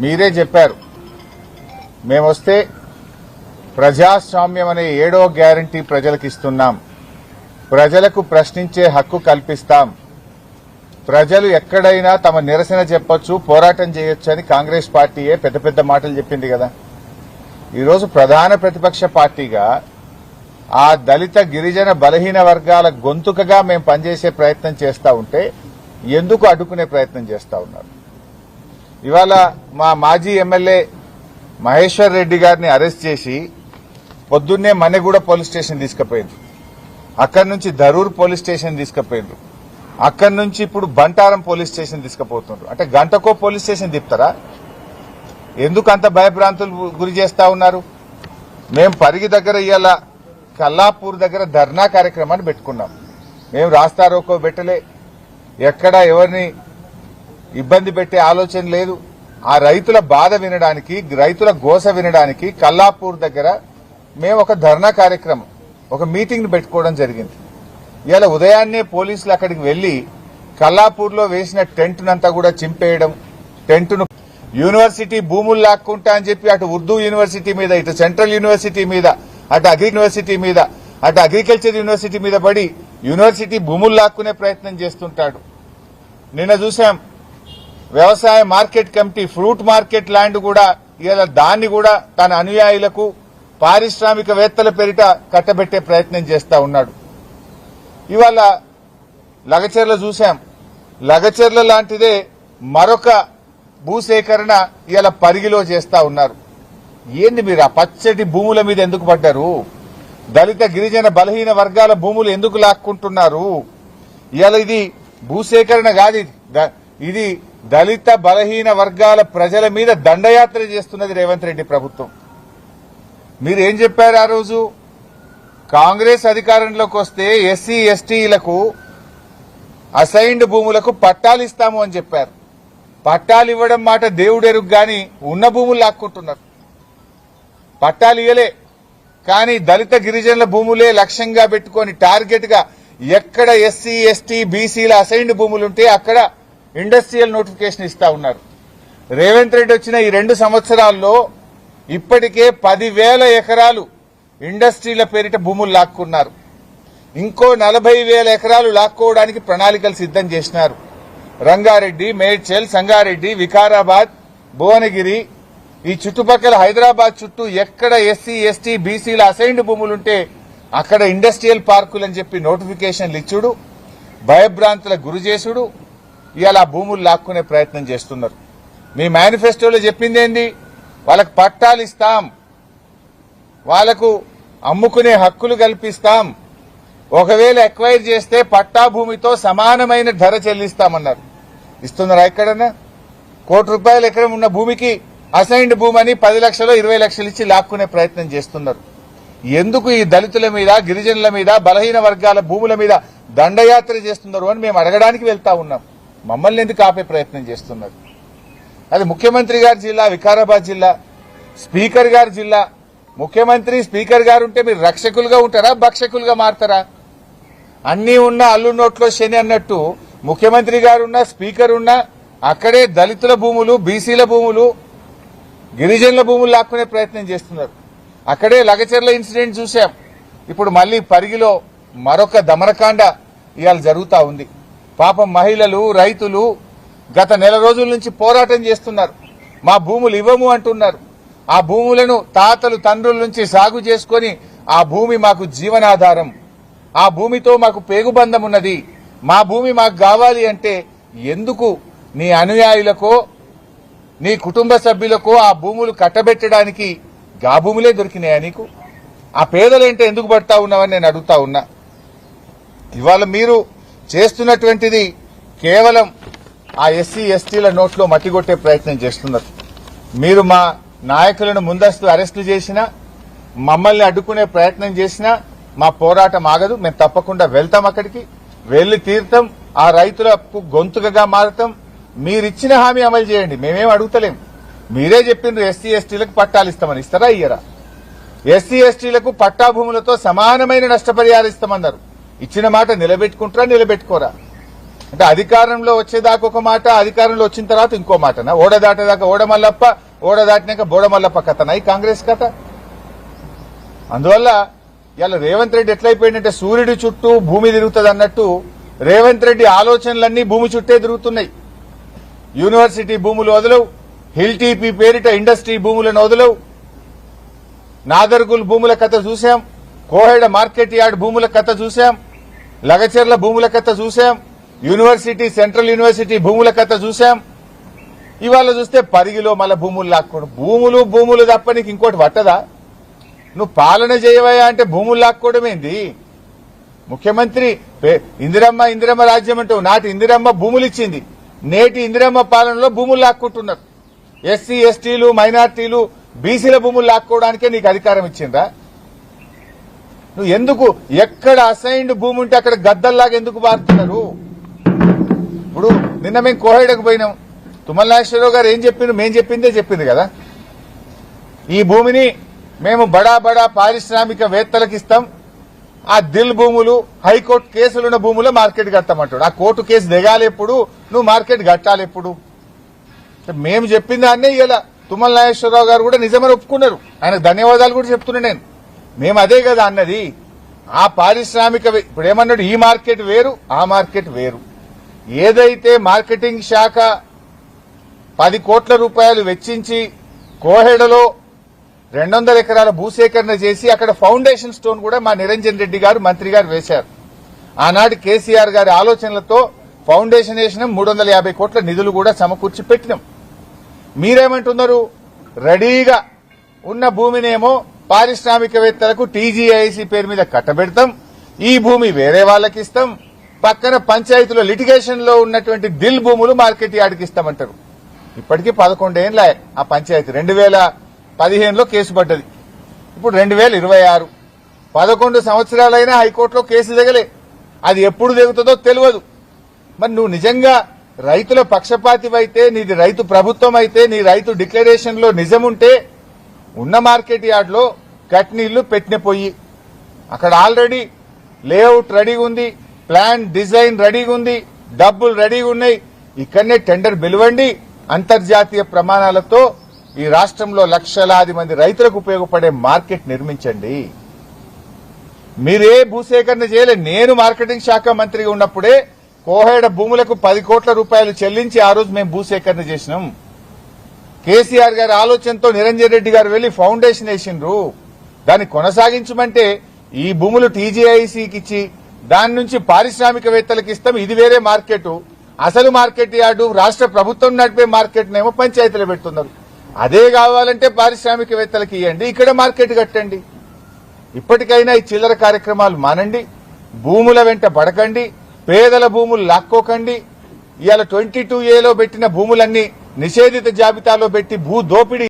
మీరే చెప్పారు మేమొస్తే ప్రజాస్వామ్యం అనే 7వ గ్యారంటీ ప్రజలకు ఇస్తున్నాం, ప్రజలకు ప్రశ్నించే హక్కు కల్పిస్తాం, ప్రజలు ఎక్కడైనా తమ నిరసన చెప్పొచ్చు, పోరాటం చేయొచ్చు అని కాంగ్రెస్ పార్టీయే పెద్ద పెద్ద మాటలు చెప్పింది కదా. ఈరోజు ప్రధాన ప్రతిపక్ష పార్టీగా ఆ దళిత గిరిజన బలహీన వర్గాల గొంతుకగా మేము పనిచేసే ప్రయత్నం చేస్తా ఉంటే ఎందుకు అడ్డుకునే ప్రయత్నం చేస్తా ఉన్నారు? ఇవాళ మా మాజీ ఎమ్మెల్యే మహేశ్వర్ రెడ్డి గారిని అరెస్ట్ చేసి పొద్దున్నే మన్నెగూడ పోలీస్ స్టేషన్ తీసుకుపోయింది, అక్కడి నుంచి ధరూర్ పోలీస్ స్టేషన్ తీసుకుపోయిండ్రు, అక్కడి నుంచి ఇప్పుడు బంటారం పోలీస్ స్టేషన్ తీసుకుపోతుండ్రు. అంటే గంటకో పోలీస్ స్టేషన్ తిప్పుతారా? ఎందుకు అంత భయభ్రాంతులు గురి చేస్తా ఉన్నారు? మేము పరిగి దగ్గర ఇవాళ కల్లాపూర్ దగ్గర ధర్నా కార్యక్రమాన్ని పెట్టుకున్నాం. మేము రాస్తా రోకో పెట్టలే, ఎక్కడ ఎవరిని ఇబ్బంది పెట్టే ఆలోచన లేదు. ఆ రైతుల బాధ వినడానికి, రైతుల గోస వినడానికి కల్లాపూర్ దగ్గర మేము ఒక ధర్నా కార్యక్రమం, ఒక మీటింగ్ పెట్టుకోవడం జరిగింది. ఇవాళ ఉదయాన్నే పోలీసులు అక్కడికి వెళ్లి కల్లాపూర్లో వేసిన టెంట్నంతా కూడా చింపేయడం, టెంట్ను యూనివర్సిటీ భూములు లాక్కుంటా అని చెప్పి అటు ఉర్దూ యూనివర్సిటీ మీద, ఇటు సెంట్రల్ యూనివర్సిటీ మీద, అటు అగ్రి యూనివర్సిటీ మీద, అటు అగ్రికల్చర్ యూనివర్సిటీ మీద పడి యూనివర్సిటీ భూములు లాక్కునే ప్రయత్నం చేస్తుంటాడు. నిన్న చూశాం వ్యవసాయ market committee fruit market land కూడా ఇవాళ దాన్ని కూడా తన అనుయాయులకు పారిశ్రామికవేత్తల పేరిట కట్టబెట్టే ప్రయత్నం చేస్తా ఉన్నాడు. ఇవాళ లగచర్ల చూశాం, లగచర్ల లాంటిదే మరొక భూసేకరణ ఇవాళ పరిగిలో చేస్తా ఉన్నారు. ఏంది మీరు ఆ పచ్చటి భూముల మీద ఎందుకు పడ్డారు? దళిత గిరిజన బలహీన వర్గాల భూములు ఎందుకు లాక్కుంటున్నారు? ఇవాళ ఇది భూసేకరణ కాదు, ఇది దళిత బలహీన వర్గాల ప్రజల మీద దండయాత్ర చేస్తున్నది రేవంత్ రెడ్డి ప్రభుత్వం. మీరేం చెప్పారు ఆ రోజు? కాంగ్రెస్ అధికారంలోకి వస్తే ఎస్సీ ఎస్టీలకు అసైన్డ్ భూములకు పట్టాలు ఇస్తాము అని చెప్పారు. పట్టాలు ఇవ్వడం మాట దేవుడెరుగు గాని ఉన్న భూములు లాక్కుంటున్నారు. పట్టాలు ఇవ్వలే, కానీ దళిత గిరిజనుల భూములే లక్ష్యంగా పెట్టుకుని టార్గెట్ గా ఎక్కడ ఎస్సీ ఎస్టీ బీసీల అసైన్డ్ భూములుంటే అక్కడ ఇండస్ట్రియల్ నోటిఫికేషన్ ఇస్తా ఉన్నారు. రేవంత్ రెడ్డి వచ్చిన ఈ 2 సంవత్సరాల్లో ఇప్పటికే 10,000 ఎకరాలు ఇండస్ట్రీల పేరిట భూములు లాక్కున్నారు. ఇంకో 40,000 ఎకరాలు లాక్కోవడానికి ప్రణాళికలు సిద్దం చేసినారు. రంగారెడ్డి, మేడ్చల్, సంగారెడ్డి, వికారాబాద్, భువనగిరి, ఈ చుట్టుపక్కల హైదరాబాద్ చుట్టూ ఎక్కడ ఎస్సీ ఎస్టీ బీసీల అసైన్డ్ భూములుంటే అక్కడ ఇండస్ట్రియల్ పార్కులని చెప్పి నోటిఫికేషన్లు ఇచ్చుడు, భయభ్రాంతుల గురి చేసుడు, ఇవాళ భూములు లాక్కునే ప్రయత్నం చేస్తున్నారు. మీ మేనిఫెస్టోలో చెప్పిందేంది? వాళ్ళకు పట్టాలు ఇస్తాం, వాళ్లకు అమ్ముకునే హక్కులు కల్పిస్తాం, ఒకవేళ ఎక్వైర్ చేస్తే పట్టా భూమితో సమానమైన ధర చెల్లిస్తామన్నారు. ఇస్తున్నారా? ఎక్కడన్నా ₹1 ఎకరం ఉన్న భూమికి అసైన్డ్ భూమి అని 10 లక్షలు 20 లక్షలు ఇచ్చి లాక్కునే ప్రయత్నం చేస్తున్నారు. ఎందుకు ఈ దళితుల మీద, గిరిజనుల మీద, బలహీన వర్గాల భూముల మీద దండయాత్ర చేస్తున్నారు అని మేము అడగడానికి వెళ్తా ఉన్నాం. మమ్మల్ని ఎందుకు ఆపే ప్రయత్నం చేస్తున్నారు? అది ముఖ్యమంత్రి గారి జిల్లా వికారాబాద్ జిల్లా, స్పీకర్ గారి జిల్లా. ముఖ్యమంత్రి స్పీకర్ గారు ఉంటే మీరు రక్షకులుగా ఉంటారా, భక్షకులుగా మారతారా? అన్నీ ఉన్న అల్లు నోట్లో శని అన్నట్టు ముఖ్యమంత్రి గారున్నా, స్పీకర్ ఉన్నా అక్కడే దళితుల భూములు, బీసీల భూములు, గిరిజనుల భూములు లాక్కునే ప్రయత్నం చేస్తున్నారు. అక్కడే లగచర్ల ఇన్సిడెంట్ చూశాం. ఇప్పుడు మళ్లీ పరిగిలో మరొక దమనకాండ ఇవాళ జరుగుతా ఉంది. పాపం మహిళలు, రైతులు గత నెల రోజుల నుంచి పోరాటం చేస్తున్నారు. మా భూములు ఇవ్వము అంటున్నారు. ఆ భూములను తాతలు తండ్రుల నుంచి సాగు చేసుకుని ఆ భూమి మాకు జీవనాధారం, ఆ భూమితో మాకు పేగుబంధం ఉన్నది, మా భూమి మాకు కావాలి అంటే ఎందుకు నీ అనుయాయులకో నీ కుటుంబ సభ్యులకో ఆ భూములు కట్టబెట్టడానికి గా భూములే దొరికినాయా నీకు? ఆ పేదలేంటే ఎందుకు పడతా ఉన్నావని నేను అడుగుతా ఉన్నా. ఇవాళ మీరు చేస్తున్నటువంటిది కేవలం ఆ ఎస్సీ ఎస్టీల నోట్లో మట్టిగొట్టే ప్రయత్నం చేస్తున్నారు. మీరు మా నాయకులను ముందస్తు అరెస్టులు చేసినా, మమ్మల్ని అడ్డుకునే ప్రయత్నం చేసినా మా పోరాటం ఆగదు. మేము తప్పకుండా వెళ్తాం, అక్కడికి వెళ్లి తీర్థం, ఆ రైతులకు గొంతుకగా మారుతాం. మీరిచ్చిన హామీ అమలు చేయండి, మేమేం అడుగుతలేం. మీరే చెప్పిండ్రు ఎస్సీ ఎస్టీలకు పట్టాలు ఇస్తామని. ఇస్తారా? ఇయ్యరా? ఎస్సీ ఎస్టీలకు పట్టా భూములతో సమానమైన నష్టపరిహారం ఇస్తామన్నారు. ఇచ్చిన మాట నిలబెట్టుకుంటారా, నిలబెట్టుకోరా? అంటే అధికారంలో వచ్చేదాకా ఒక మాట, అధికారంలో వచ్చిన తర్వాత ఇంకో మాటనా? ఓడ దాటేదాకా ఓడమల్లప్ప, ఓడ దాటినాక బోడమల్లప్ప కథనా ఈ కాంగ్రెస్ కథ? అందువల్ల ఇలా రేవంత్ రెడ్డి ఎట్లయిపోయిందంటే సూర్యుడి చుట్టూ భూమి తిరుగుతుంది అన్నట్టు రేవంత్ రెడ్డి ఆలోచనలన్నీ భూమి చుట్టే తిరుగుతున్నాయి. యూనివర్సిటీ భూములు వదలవు, హిల్ టీపీ పేరిట ఇండస్ట్రీ భూములను వదలవు, నాదర్గుల్ భూముల కథ చూశాం, కోహెడ మార్కెట్ యార్డ్ భూముల కథ చూశాం, లగచెర్ల భూముల కథ చూశాం, యూనివర్సిటీ సెంట్రల్ యూనివర్సిటీ భూముల కథ చూశాం. ఇవాళ చూస్తే పరిగిలో మళ్ళా భూములు లాక్కోవడం. భూములు తప్ప నీకు ఇంకోటి పట్టదా? నువ్వు పాలన చేయవయా అంటే భూములు లాక్కోవడం ఏంది? ముఖ్యమంత్రి ఇందిరమ్మ రాజ్యం అంటూ నాటి ఇందిరమ్మ భూములు ఇచ్చింది, నేటి ఇందిరమ్మ పాలనలో భూములు లాక్కుంటున్నారు. ఎస్సీ ఎస్టీలు మైనార్టీలు బీసీల భూములు లాక్కోవడానికే నీకు అధికారం ఇచ్చిందా? నువ్వు ఎందుకు ఎక్కడ అసైన్డ్ భూమి ఉంటే అక్కడ గద్దల్లాగా ఎందుకు మారుతున్నారు? ఇప్పుడు నిన్న మేము కోహెడకు పోయినాం, తుమ్మల నాగేశ్వరరావు గారు ఏం చెప్పిండ్రు? మేం చెప్పిందే చెప్పింది కదా, ఈ భూమిని మేము బడా పారిశ్రామికవేత్తలకు ఇస్తాం, ఆ దిల్ భూములు హైకోర్టు కేసులున్న భూములు మార్కెట్ కడతామంటాడు. ఆ కోర్టు కేసు దిగాలి ఎప్పుడు, నువ్వు మార్కెట్ కట్టాలి ఎప్పుడు? మేము చెప్పిన దాన్నే ఇలా తుమ్మల నాగేశ్వరరావు గారు కూడా నిజమని ఒప్పుకున్నారు. ఆయనకు ధన్యవాదాలు కూడా చెప్తున్నా నేను. మేము అదే కదా అన్నది. ఆ పారిశ్రామిక ఇప్పుడు ఏమన్నాడు, ఈ మార్కెట్ వేరు ఆ మార్కెట్ వేరు. ఏదైతే మార్కెటింగ్ శాఖ 10 కోట్ల రూపాయలు వెచ్చించి కోహెడలో 200 ఎకరాల భూసేకరణ చేసి అక్కడ ఫౌండేషన్ స్టోన్ కూడా మా నిరంజన్ రెడ్డి గారు మంత్రి గారు వేశారు. ఆనాటి కేసీఆర్ గారి ఆలోచనలతో ఫౌండేషన్ వేసిన 350 కోట్ల నిధులు కూడా సమకూర్చి పెట్టినాం. మీరేమంటున్నారు? రెడీగా ఉన్న భూమినేమో పారిశ్రామికవేత్తలకు టీజీఐసీ పేరు మీద కట్టబెడతాం, ఈ భూమి వేరే వాళ్ళకి ఇస్తాం, పక్కన పంచాయతీలో లిటిగేషన్ లో ఉన్నటువంటి దిల్ భూములు మార్కెట్ యార్డ్కి ఇస్తామంటారు. ఇప్పటికీ 11 ఏళ్ల ఆ పంచాయతీ 2015లో కేసు పడ్డది, ఇప్పుడు 2026 11 సంవత్సరాలైనా హైకోర్టులో కేసు దిగలే. అది ఎప్పుడు దిగుతుందో తెలియదు. మరి నువ్వు నిజంగా రైతుల పక్షపాతివైతే, నీది రైతు ప్రభుత్వం అయితే, నీ రైతు డిక్లరేషన్ లో నిజముంటే ఉన్న మార్కెట్ యార్డ్ లో కట్నీళ్లు పెట్టిన పొయ్యి, అక్కడ ఆల్రెడీ లేఅవుట్ రెడీగా ఉంది, ప్లాన్ డిజైన్ రెడీగా ఉంది, డబ్బులు రెడీగా ఉన్నాయి. ఇక్కడనే టెండర్ పిలవండి, అంతర్జాతీయ ప్రమాణాలతో ఈ రాష్ట్రంలో లక్షలాది మంది రైతులకు ఉపయోగపడే మార్కెట్ నిర్మించండి. మీరే భూసేకరణ చేయలే. నేను మార్కెటింగ్ శాఖ మంత్రిగా ఉన్నప్పుడే కోహెడ భూములకు 10 కోట్ల రూపాయలు చెల్లించి ఆ రోజు మేము భూసేకరణ చేసినాం. కేసీఆర్ గారి ఆలోచనతో నిరంజన్ రెడ్డి గారు వెళ్లి ఫౌండేషన్ వేసిండ్రు. దాన్ని కొనసాగించమంటే ఈ భూములు టీజీఐసీకి ఇచ్చి దాని నుంచి పారిశ్రామికవేత్తలకు ఇస్తాం, ఇది వేరే మార్కెట్. అసలు మార్కెట్ యార్డు రాష్ట్ర ప్రభుత్వం నడిపే మార్కెట్ నేమో పంచాయతీలు పెడుతున్నారు. అదే కావాలంటే పారిశ్రామికవేత్తలకు ఇవ్వండి, ఇక్కడ మార్కెట్ కట్టండి. ఇప్పటికైనా ఈ చిల్లర కార్యక్రమాలు మానండి, భూముల వెంట పడకండి, పేదల భూములు లాక్కోకండి. ఇవాళ 22A లో పెట్టిన భూములన్నీ నిషేధిత జాబితాలో పెట్టి భూ దోపిడీ